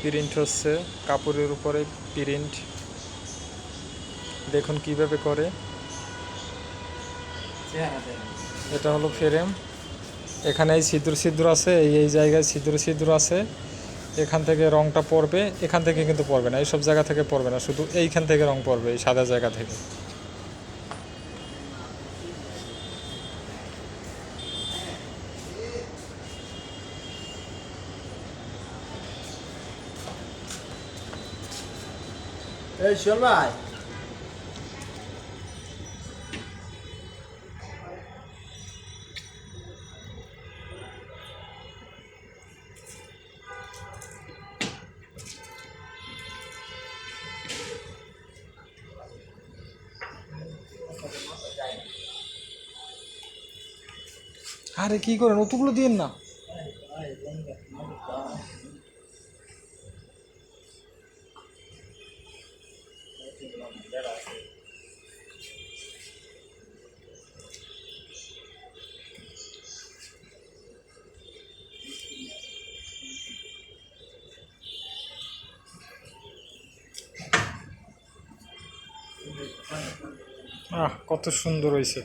Print হচ্ছে কাপড়ের উপরে প্রিন্ট, দেখুন কিভাবে করে। এটা হলো ফ্রেম, এখানে এই ছিদ্র ছিদ্র আছে, এই জায়গায় ছিদ্র ছিদ্র আছে, এখান থেকে রংটা পড়বে, এখান থেকে কিন্তু পড়বে না, এইসব জায়গা থেকে পড়বে না, শুধু এইখান থেকে রং পড়বে, এই সাদা জায়গা থেকে। এই শোন ভাই, আরে কি করেন, অতগুলো দিন না। কত সুন্দর হয়েছে।